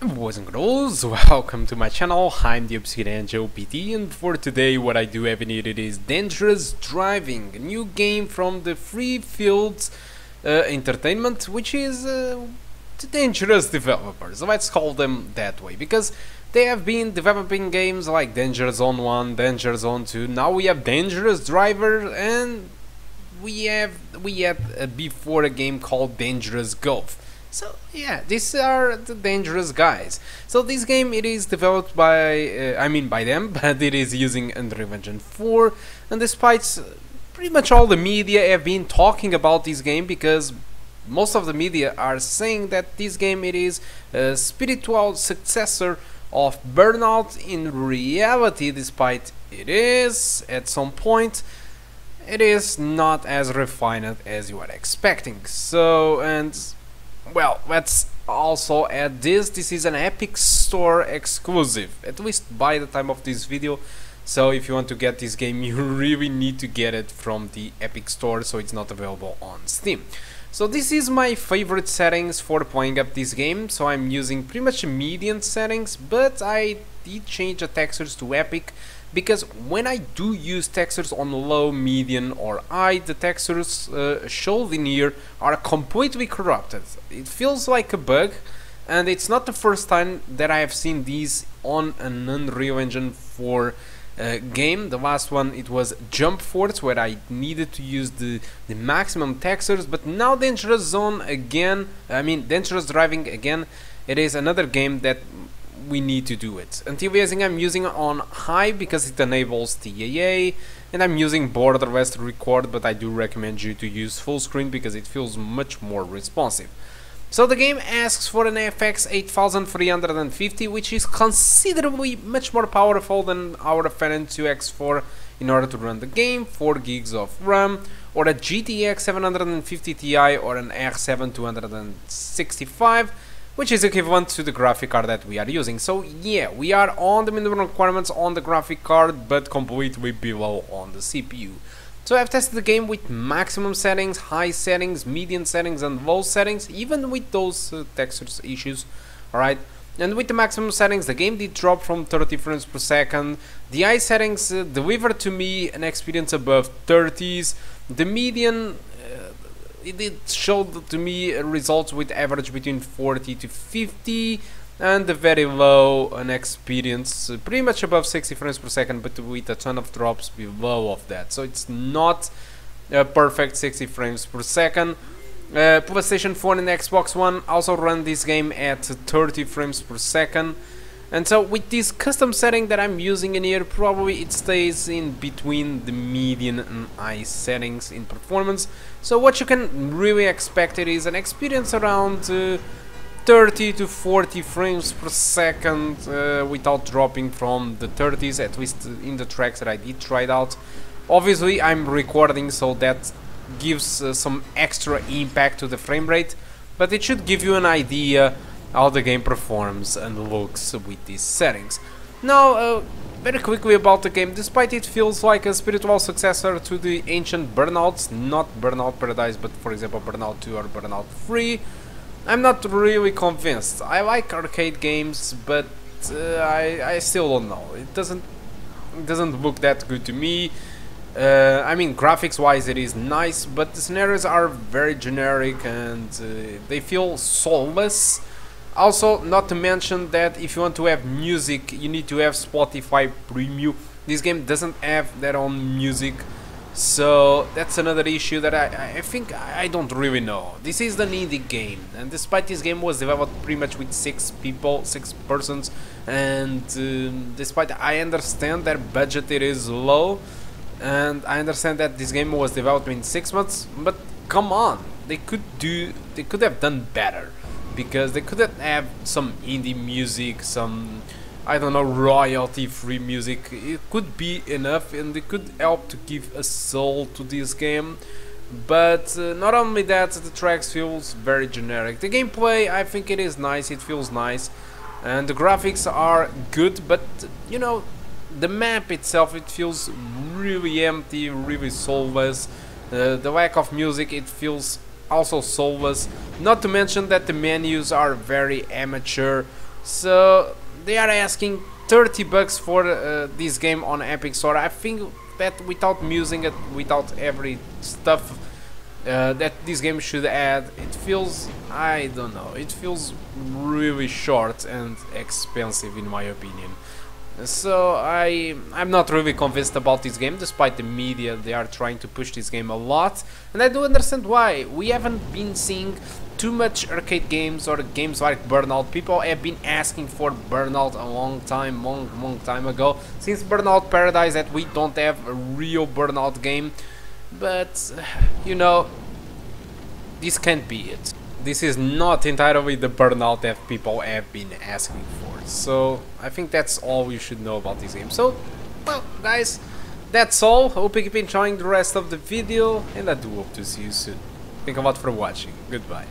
Boys and girls, welcome to my channel. I'm the Obscure Angel PT, and for today what I do have needed is Dangerous Driving, a new game from the Free Fields Entertainment, which is the Dangerous developers. Let's call them that way, because they have been developing games like Danger Zone 1, Danger Zone 2, now we have Dangerous Driver, and we had before a game called Dangerous Golf. So yeah, these are the dangerous guys. So this game, it is developed by, by them, but it is using Unreal Engine 4, and despite pretty much all the media have been talking about this game, because most of the media are saying that this game, it is a spiritual successor of Burnout. In reality, despite it is, at some point, it is not as refined as you are expecting. So, and well, let's also add this is an Epic Store exclusive, at least by the time of this video. So if you want to get this game, you really need to get it from the Epic Store, so it's not available on Steam. So this is my favorite settings for playing up this game, so I'm using pretty much medium settings, but I did change the textures to Epic, because when I do use textures on low, medium or high, the textures shown in here are completely corrupted. It feels like a bug, and it's not the first time that I have seen these on an Unreal Engine 4 game. The last one, it was Jump Force, where I needed to use the maximum textures, but now Dangerous Zone again, Dangerous Driving again, it is another game that we need to do it. Anti-aliasing I'm using on high because it enables TAA, and I'm using borderless to record, but I do recommend you to use full screen because it feels much more responsive. So the game asks for an FX 8350, which is considerably much more powerful than our Phenom II X4 in order to run the game, 4 gigs of RAM, or a GTX 750 Ti or an R7 265, which is equivalent to the graphic card that we are using. So yeah, we are on the minimum requirements on the graphic card, but completely below on the CPU. So I've tested the game with maximum settings, high settings, medium settings and low settings, even with those textures issues, alright? And with the maximum settings, the game did drop from 30 frames per second. The high settings delivered to me an experience above 30s. The median, it showed to me results with average between 40 to 50, and the very low an experience pretty much above 60 frames per second, but with a ton of drops below of that. So it's not a perfect 60 frames per second. PlayStation 4 and Xbox One also run this game at 30 frames per second. And so with this custom setting that I'm using in here, probably it stays in between the medium and high settings in performance. So what you can really expect it is an experience around 30 to 40 frames per second without dropping from the 30s, at least in the tracks that I did try it out. Obviously I'm recording, so that gives some extra impact to the frame rate, but it should give you an idea how the game performs and looks with these settings. Now, very quickly about the game, despite it feels like a spiritual successor to the ancient Burnouts, not Burnout Paradise, but for example Burnout 2 or Burnout 3, I'm not really convinced. I like arcade games, but I still don't know. It doesn't look that good to me. Graphics wise it is nice, but the scenarios are very generic and they feel soulless. Also, not to mention that if you want to have music, you need to have Spotify Premium. This game doesn't have their own music, so that's another issue that I think I don't really know. This is an indie game, and despite this game was developed pretty much with 6 persons, and despite I understand their budget it is low, and I understand that this game was developed in 6 months, but come on, they could have done better. Because they could have some indie music, some, I don't know, royalty-free music. It could be enough, and it could help to give a soul to this game. But not only that, the tracks feels very generic. The gameplay, I think it is nice, it feels nice, and the graphics are good. But you know, the map itself, it feels really empty, really soulless. The lack of music, it feels also soulless. Not to mention that the menus are very amateur. So they are asking 30 bucks for this game on Epic Store. I think that without musing it, without every stuff that this game should add, it feels, I don't know, it feels really short and expensive in my opinion. So I'm not really convinced about this game, despite the media. They are trying to push this game a lot, and I do understand why. We haven't been seeing too much arcade games or games like Burnout. People have been asking for Burnout a long time ago, since Burnout Paradise, that we don't have a real Burnout game. But you know, this can't be it. This is not entirely the Burnout that people have been asking for. So I think that's all you should know about this game. So, well guys, that's all. Hope you keep enjoying the rest of the video, and I do hope to see you soon. Thank you a lot for watching. Goodbye.